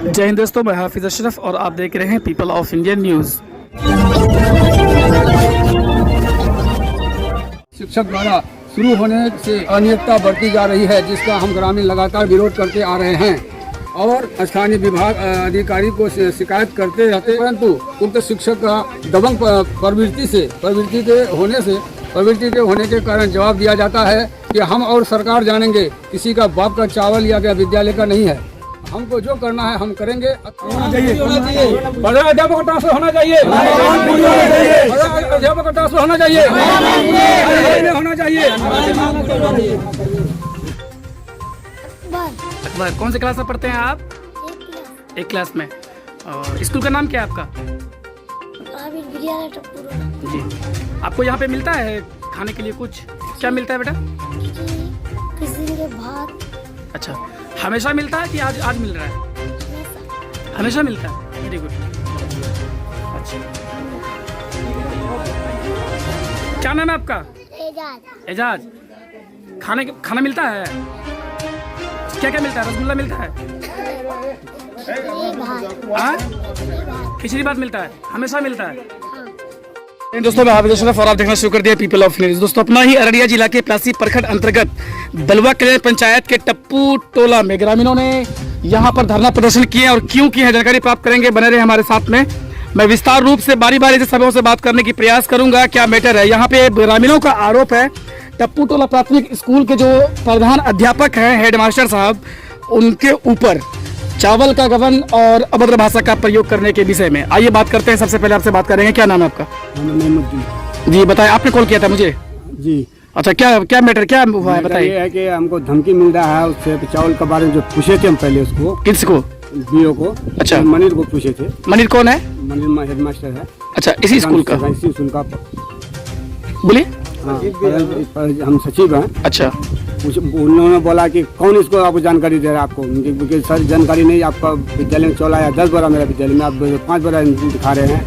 जय हिंद दोस्तों, मैं हाफिज अशरफ और आप देख रहे हैं पीपल ऑफ इंडिया न्यूज़। शिक्षक द्वारा शुरू होने से अनियमितता बढ़ती जा रही है, जिसका हम ग्रामीण लगातार विरोध करते आ रहे हैं और स्थानीय विभाग अधिकारी को शिकायत करते रहते, परंतु उक्त शिक्षक का दबंग प्रवृत्ति के होने के कारण जवाब दिया जाता है कि हम और सरकार जानेंगे, किसी का बाप का चावल या विद्यालय का नहीं है। हमको जो करना है हम करेंगे। होना चाहिए अध्यापक का ट्रांसफर होना चाहिए, अध्यापक का ट्रांसफर होना चाहिए, होना चाहिए। अकबर, कौन से क्लास में पढ़ते हैं आप? एक क्लास में। और स्कूल का नाम क्या है आपका? जी। आपको यहाँ पे मिलता है खाने के लिए कुछ? क्या मिलता है बेटा? भात। अच्छा, हमेशा मिलता है कि आज मिल रहा है? हमेशा मिलता है। Very good. अच्छा, क्या नाम है आपका? एजाज। खाना मिलता है? क्या क्या मिलता है? रसगुल्ला मिलता है? खिचड़ी भात मिलता है? हमेशा मिलता है? दोस्तों, मैं हाफिज अशरफ और आप देखना शुरू कर दिया पीपल ऑफ न्यूज़। दोस्तों, अपना ही अररिया जिला के प्लासी प्रखंड अंतर्गत बलवा कल्याण पंचायत के टप्पू टोला में ग्रामीणों ने यहां पर धरना प्रदर्शन किए और क्यों किए हैं जानकारी प्राप्त करेंगे। बने रहे हमारे साथ में। मैं विस्तार रूप से बारी बारी से सबों से बात करने की प्रयास करूंगा। क्या मैटर है यहाँ पे? ग्रामीणों का आरोप है टप्पू टोला प्राथमिक स्कूल के जो प्रधान अध्यापक हैं, हेडमास्टर साहब, उनके ऊपर चावल का गबन और अभद्र भाषा का प्रयोग करने के विषय में। आइए बात करते हैं। सबसे पहले आपसे बात करेंगे, क्या नाम है आपका? जी बताएं, आपने कॉल किया था मुझे? जी। अच्छा, क्या मैटर क्या हुआ है बताइए। ये है कि हमको धमकी मिल रहा है उससे चावल के बारे में जो पूछे थे हम पहले उसको। किसको? बीओ को। अच्छा, मनीर को पूछे थे। मनीर कौन है? मनीर हेडमास्टर है। अच्छा, इसी स्कूल का? इसी स्कूल का। बोलिए। हाँ, हम सचिव हैं। अच्छा, उन्होंने बोला कि कौन इसको आपको जानकारी दे रहा है आपको? सर जानकारी नहीं, आपका विद्यालय में चौला आया 10 बार मेरा विद्यालय में, आप 5 बार दिखा रहे हैं।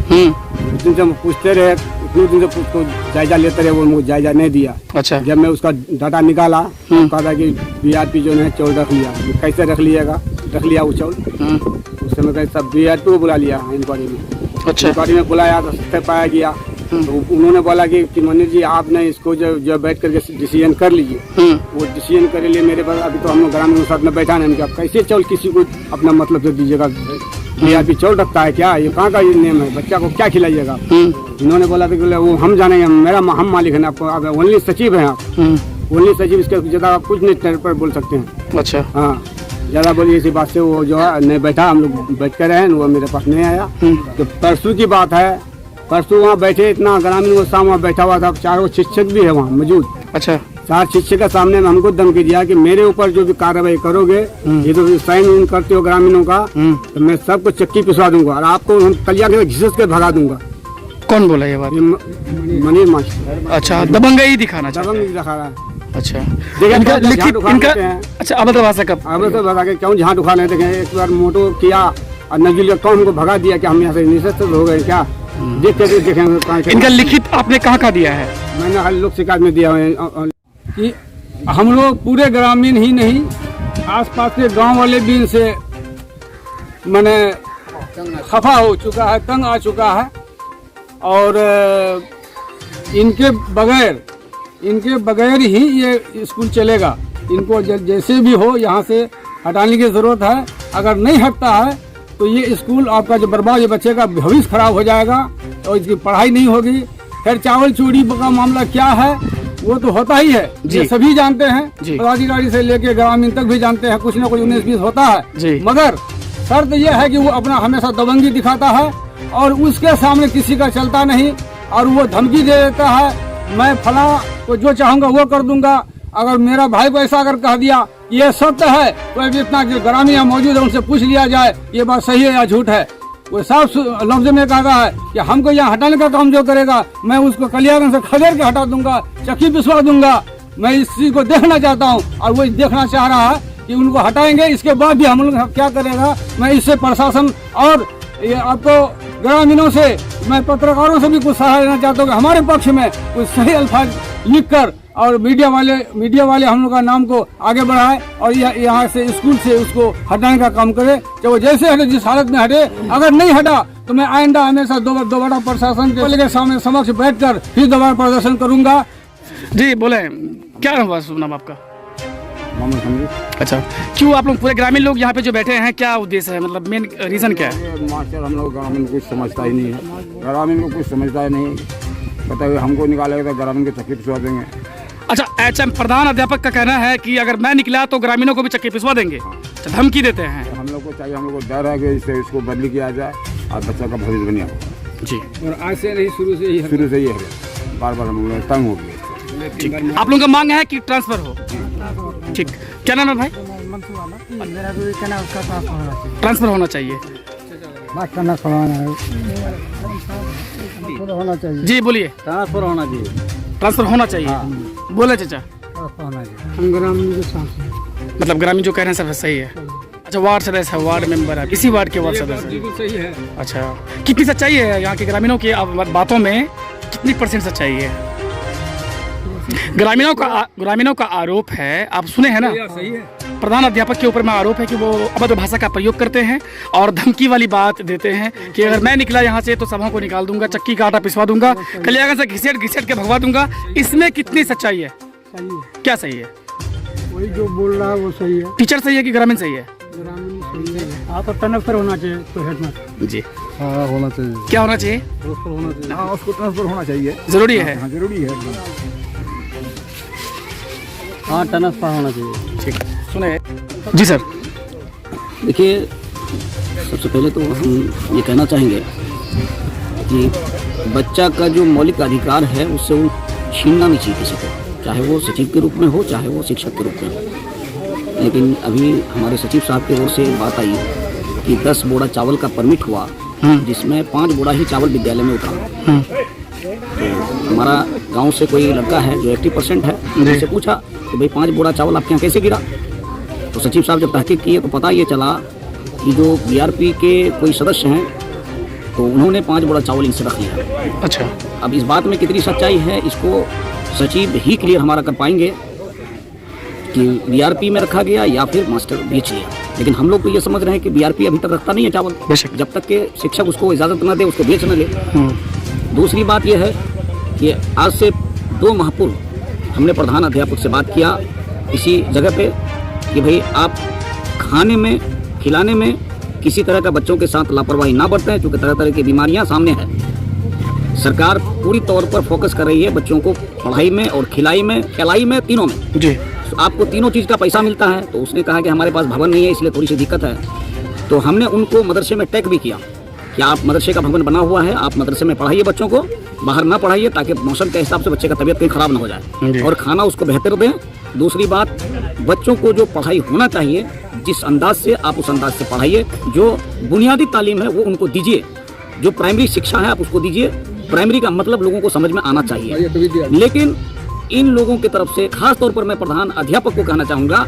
दिन से हम पूछते रहे, इतने दिन से उसको जायजा लेते रहे, वो मुझे जायजा नहीं दिया। अच्छा, जब मैं उसका डाटा निकाला तो कहा था कि बीआरपी जो है चौल रख लिया। कैसे रख लिया वो चौल? उस समय सब बीआरपी को बुला लिया इंक्वायरी में। अच्छा, इंक्वायरी में बुलाया तो सत्य पाया गया। तो उन्होंने बोला कि मनीष जी आपने इसको जो बैठ करके डिसीजन कर लीजिए। वो डिसीजन कर लिए मेरे पास। अभी तो हम लोग ग्रामीण साथ में बैठा नहीं, आप कैसे चौल किसी को अपना मतलब से दीजिएगा? बीआरपी चौल रखता है क्या? ये कहाँ का ये नियम है? बच्चा को क्या खिलाइएगा? उन्होंने बोला कि वो हम जानेंगे, हम मालिक है आपको, आप ओनली सचिव है, आप ओनली सचिव, इसके ज्यादा आप कुछ नहीं पर बोल सकते हैं। अच्छा, हाँ, ज्यादा बोलिए इसी बात से वो जो है नहीं बैठा। हम लोग बैठ कर रहे, वो मेरे पास नहीं आया। तो परसों की बात है, परसों वहाँ बैठे, इतना ग्रामीण वो सामने वहाँ बैठा हुआ था, 4 शिक्षक भी है वहाँ मौजूद। अच्छा, 4 शिक्षक के सामने में हमको धमकी दिया कि मेरे ऊपर जो भी कार्रवाई करोगे, ये तो साइन करते हो ग्रामीणों का, तो मैं सबको चक्की पिसवा दूंगा और आपको हम कलिया के घिस के भगा दूंगा। कौन बोला ये बात? मनीर मास्टर। अच्छा, दबंगई दिखाना चाहता है? दबंगई दिखा रहा है। अच्छा, इनका लिखित इनका। अच्छा, अभद्र भाषा का? अभद्र भाषा के क्यों झाट उठा रहे थे? एक बार मोटो किया और नजरिया कौन हमको भगा दिया कि हम यहाँ से निशस्त हो गए क्या? देखेंगे। इनका लिखित आपने कहाँ का दिया है? मैंने हर लोक शिकायत में दिया है कि हम लोग पूरे ग्रामीण ही नहीं, आसपास के गांव वाले भी इनसे मैंने खफा हो चुका है, तंग आ चुका है। और इनके बगैर ही ये स्कूल चलेगा। इनको जैसे भी हो यहाँ से हटाने की ज़रूरत है। अगर नहीं हटता है तो ये स्कूल आपका जो बर्बाद, ये बच्चे का भविष्य खराब हो जाएगा और इसकी पढ़ाई नहीं होगी। खैर, चावल चोरी का मामला क्या है वो तो होता ही है, ये सभी जानते हैं, पदाधिकारी से लेके ग्रामीण तक भी जानते हैं, कुछ न कुछ 19-20 होता है। मगर शर्त यह है कि वो अपना हमेशा दबंगी दिखाता है और उसके सामने किसी का चलता नहीं और वो धमकी दे देता है, मैं फला को जो चाहूंगा वो कर दूंगा। अगर मेरा भाई को ऐसा अगर कह दिया ये सत्य है तो अभी इतना जो ग्रामीण मौजूद है उनसे पूछ लिया जाए ये बात सही है या झूठ है। वो साफ लफ्ज में कहा है कि हमको यहाँ हटाने का काम जो करेगा मैं उसको कलियागंज से खदेड़ के हटा दूंगा, चक्की पिसवा दूंगा। मैं इस चीज को देखना चाहता हूँ और वो देखना चाह रहा है कि उनको हटाएंगे, इसके बाद भी हम लोग क्या करेगा। मैं इससे प्रशासन और ये आपको ग्रामीणों से, मैं पत्रकारों से भी कुछ सहारा लेना चाहता हूँ कि हमारे पक्ष में कुछ सही अल्फाज लिखकर और मीडिया वाले हम लोग का नाम को आगे बढ़ाए और यहाँ से स्कूल से उसको हटाने का काम करे। चाहे वो जैसे हटे, जिस हालत में हटे, अगर नहीं हटा तो मैं आइंदा हमेशा दोबारा प्रशासन के सामने समक्ष बैठकर फिर दोबारा प्रदर्शन करूंगा। जी बोले, क्या हुआ शुभ नाम आपका? मोहम्मद हमीद। अच्छा, क्यों आप लोग पूरे ग्रामीण लोग यहाँ पे जो बैठे हैं, क्या उद्देश्य है, मतलब मेन रीजन क्या है? मास्टर हम लोग ग्रामीण कुछ समझता ही नहीं है, ग्रामीण को कुछ समझता ही नहीं, बताइए हमको निकालेगा तो ग्रामीण की तकलीफ सुना देंगे। अच्छा, एचएम प्रधान अध्यापक का कहना है कि अगर मैं निकला तो ग्रामीणों को भी चक्की पिसवा देंगे, धमकी देते हैं। हम लोग को चाहिए, हम लोग को डर है कि इसको बदली किया जाए और बच्चा का भविष्य बनिया जी। और आज से नहीं, शुरू से ही है, बार हम लोग तंग हो गए। आप लोगों का मांग है कि ट्रांसफर हो? ठीक, क्या नाम है भाई? मेरा जो कहना है उसका ट्रांसफर होना चाहिए। बात करना होना चाहिए। जी बोलिए। ट्रांसफर होना चाहिए। ट्रांसफर होना चाहिए। बोले चाचा। हम ग्रामीण के साथ, मतलब ग्रामीण जो कह रहे हैं सब सही है। अच्छा, वार्ड सदस्य है, वार्ड मेंबर है, इसी वार्ड के वार्ड सदस्य बिल्कुल सही है। अच्छा, कितनी सच्चाई है यहाँ के ग्रामीणों की बातों में, कितनी % सच्चाई है? ग्रामीणों का आरोप है, आप सुने हैं ना, सही है। प्रधान अध्यापक के ऊपर में आरोप है कि वो अभद्र भाषा का प्रयोग करते हैं और धमकी वाली बात देते हैं कि अगर मैं निकला यहाँ से तो सबों को निकाल दूंगा, चक्की का आटा पिसवा दूंगा, कलियागा से घिसेट के भगवा दूंगा। इसमें कितनी सच्चाई है? सही है। क्या सही है? वही जो बोल रहा है वो सही है। टीचर सही है कि ग्रामीण सही है? ग्रामीण सही है। आप ट्रांसफर होना चाहिए तो हेडमास्टर जी। हाँ, होना चाहिए। क्या होना चाहिए? ट्रांसफर होना चाहिए। हाँ, उसको ट्रांसफर होना चाहिए। जरूरी है? हाँ, जरूरी है। हाँ, ट्रांसफर होना चाहिए। ठीक, सुने जी सर। देखिए, सबसे पहले तो हम ये कहना चाहेंगे कि बच्चा का जो मौलिक अधिकार है उससे वो छीनना नहीं चाहिए किसी को, चाहे वो सचिव के रूप में हो, चाहे वो शिक्षक के रूप में हो। लेकिन अभी हमारे सचिव साहब की ओर से बात आई कि 10 बोरा चावल का परमिट हुआ, जिसमें 5 बोरा ही चावल विद्यालय में उतरा। तो हमारा गांव से कोई लड़का है जो 80% है, उससे पूछा कि भाई 5 बोरा चावल आपके यहाँ कैसे गिरा? तो सचिव साहब जब तहकीक किए तो पता ये चला कि जो बीआरपी के कोई सदस्य हैं तो उन्होंने 5 बोरा चावल इनसे रख लिया। अच्छा, अब इस बात में कितनी सच्चाई है इसको सचिव ही क्लियर हमारा कर पाएंगे कि बीआरपी में रखा गया या फिर मास्टर बेच लिया। लेकिन हम लोग तो ये समझ रहे हैं कि बीआरपी अभी तक रखता नहीं है चावल, जब तक के शिक्षक उसको इजाज़त न दे, उसको बेच न ले। दूसरी बात यह है कि आज से 2 माह पूर्व हमने प्रधान अध्यापक से बात किया इसी जगह पे कि भाई आप खाने में, खिलाने में किसी तरह का बच्चों के साथ लापरवाही ना बरतें, क्योंकि तरह तरह की बीमारियां सामने हैं। सरकार पूरी तौर पर फोकस कर रही है बच्चों को पढ़ाई में और खिलाई में तीनों में जी। तो आपको तीनों चीज़ का पैसा मिलता है। तो उसने कहा कि हमारे पास भवन नहीं है, इसलिए थोड़ी सी दिक्कत है। तो हमने उनको मदरसे में टैग भी किया कि आप मदरसे का भवन बना हुआ है, आप मदरसे में पढ़ाइए बच्चों को, बाहर ना पढ़ाइए, ताकि मौसम के हिसाब से बच्चे का तबीयत कहीं खराब ना हो जाए, और खाना उसको बेहतर दें। दूसरी बात, बच्चों को जो पढ़ाई होना चाहिए जिस अंदाज से आप उस अंदाज से पढ़ाइए। जो बुनियादी तालीम है वो उनको दीजिए, जो प्राइमरी शिक्षा है आप उसको दीजिए। प्राइमरी का मतलब लोगों को समझ में आना चाहिए। लेकिन इन लोगों की तरफ से खास तौर पर मैं प्रधान अध्यापक को कहना चाहूँगा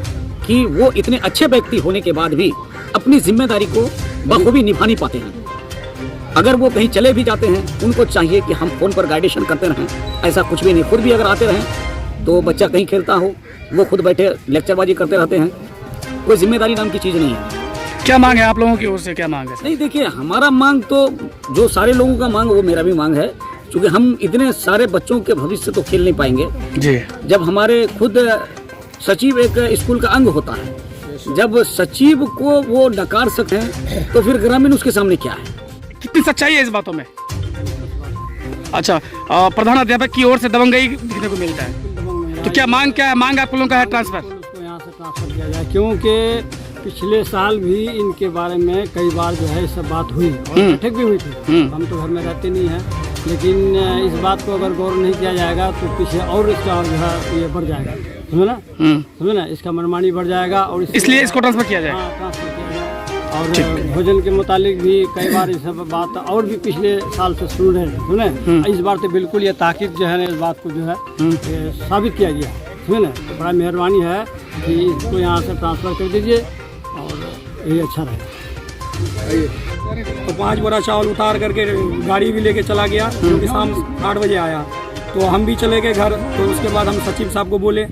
कि वो इतने अच्छे व्यक्ति होने के बाद भी अपनी जिम्मेदारी को बखूबी निभा नहीं पाते हैं। अगर वो कहीं चले भी जाते हैं, उनको चाहिए कि हम फ़ोन पर गाइडेशन करते रहें, ऐसा कुछ भी नहीं। खुद भी अगर आते रहें तो बच्चा कहीं खेलता हो, वो खुद बैठे लेक्चरबाजी करते रहते हैं। कोई जिम्मेदारी नाम की चीज़ नहीं है। क्या मांग है आप लोगों की ओर से? क्या मांग है? नहीं, देखिए, हमारा मांग तो जो सारे लोगों का मांग, वो मेरा भी मांग है, क्योंकि हम इतने सारे बच्चों के भविष्य से तो खेल नहीं पाएंगे जी। जब हमारे खुद सचिव एक स्कूल का अंग होता है, जब सचिव को वो नकार सकते हैं तो फिर ग्रामीण उसके सामने क्या है? कितनी सच्चाई है इस बातों में? अच्छा, प्रधान अध्यापक की ओर से दबंगई दिखने को मिलता है, तो क्या मांग क्या है? मांग आप लोगों का है ट्रांसफर? उसको यहाँ से ट्रांसफर किया जाए, क्योंकि पिछले साल भी इनके बारे में कई बार जो है सब बात हुई और बैठक भी हुई थी। हम तो घर में रहते नहीं हैं, लेकिन इस बात को अगर गौर नहीं किया जाएगा तो पीछे और इसका जो है ये बढ़ जाएगा, समझे ना, इसका मनमानी बढ़ जाएगा। और इसलिए इसको ट्रांसफर किया जाए। हाँ, ट्रांसफर किया जाए। और भोजन के मुतालिक भी कई बार इस बात और भी पिछले साल से शुरू है, सुने। इस बार तो बिल्कुल ये ताकीद जो है ना, इस बात को जो है साबित किया गया, सुने ना। तो बड़ा मेहरबानी है कि इसको यहाँ से ट्रांसफ़र कर दीजिए और यही अच्छा रहे। तो 5 बोरा चावल उतार करके गाड़ी भी लेके चला गया, क्योंकि शाम 8 बजे आया। तो हम भी चले गए घर। तो उसके बाद हम सचिव साहब को बोले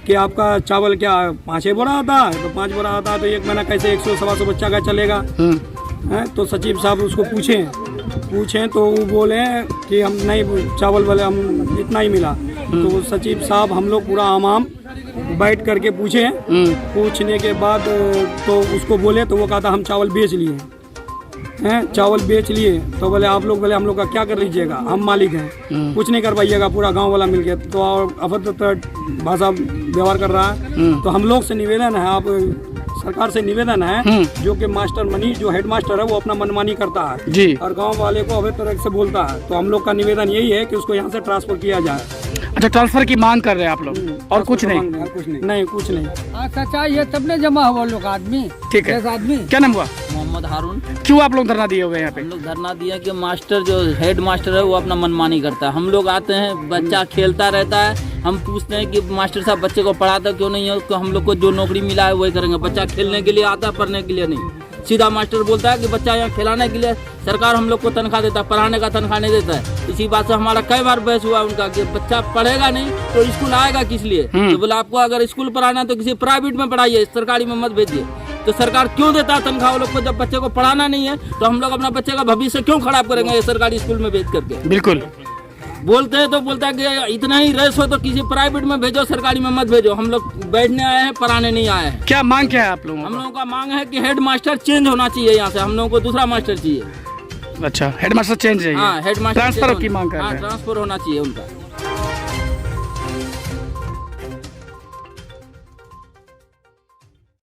कि आपका चावल क्या 5 बोरा आता है? तो 5 बोरा आता है तो 1 महीना कैसे 100-125 बच्चा का चलेगा? हैं? तो सचिव साहब उसको पूछें तो वो बोले कि हम नहीं, चावल वाले हम इतना ही मिला। तो सचिव साहब हम लोग पूरा आम बैठ करके पूछने के बाद तो उसको बोले, तो वो कहा था हम चावल बेच लिए हैं, चावल बेच लिए। तो बोले आप लोग, बोले हम लोग का क्या कर लीजिएगा, हम मालिक हैं, कुछ नहीं कर पाइएगा, पूरा गांव वाला मिल गया। तो अभद्र भाषा व्यवहार कर रहा है। तो हम लोग से निवेदन है, आप सरकार से निवेदन है, जो कि मास्टर मनीष जो हेड मास्टर है वो अपना मनमानी करता है जी, और गांव वाले को अभद्र तरह से बोलता है। तो हम लोग का निवेदन यही है कि उसको यहाँ से ट्रांसफर किया जाए। अच्छा, ट्रांसफर की मांग कर रहे हैं आप लोग, और कुछ नहीं? कुछ नहीं। सच्चाई है, तब ने जमा हुआ लोग आदमी। ठीक है, आदमी। क्या नाम हुआ? मोहम्मद हारून। क्यों आप लोग धरना दिए हुए हैं यहाँ पे? हम लोग धरना दिया कि मास्टर जो हेड मास्टर है वो अपना मनमानी करता है। हम लोग आते हैं, बच्चा खेलता रहता है, हम पूछते हैं कि मास्टर साहब बच्चे को पढ़ाता क्यों नहीं है? तो हम लोग को जो नौकरी मिला है वही करेंगे। बच्चा खेलने के लिए आता है, पढ़ने के लिए नहीं। सीधा मास्टर बोलता है कि बच्चा यहाँ खिलाने के लिए सरकार हम लोग को तनख्वाह देता है, पढ़ाने का तनख्वाह नहीं देता है। इसी बात से हमारा कई बार बहस हुआ उनका कि बच्चा पढ़ेगा नहीं तो स्कूल आएगा किस लिए? तो बोला आपको अगर स्कूल पढ़ाना है तो किसी प्राइवेट में पढ़ाइए, सरकारी में मत भेजिए। तो सरकार क्यों देता है तनख्वाह लोग को? जब बच्चे को पढ़ाना नहीं है तो हम लोग अपना बच्चे का भविष्य क्यों खराब करेंगे ये सरकारी स्कूल में भेज करके? बिल्कुल। बोलते हैं तो बोलता है कि इतना ही रेस हो तो किसी प्राइवेट में भेजो, सरकारी में मत भेजो। हम लोग बैठने आए हैं, पढ़ाने नहीं आए हैं। क्या मांग क्या है आप लोगों हम लोगों का मांग है कि हेड मास्टर चेंज होना चाहिए यहाँ से, हम लोगों को दूसरा मास्टर चाहिए। अच्छा, हेडमास्टर चेंज चाहिए। हाँ, हेड मास्टर ट्रांसफर की मांग कर रहे हैं। ट्रांसफर होना चाहिए उनका।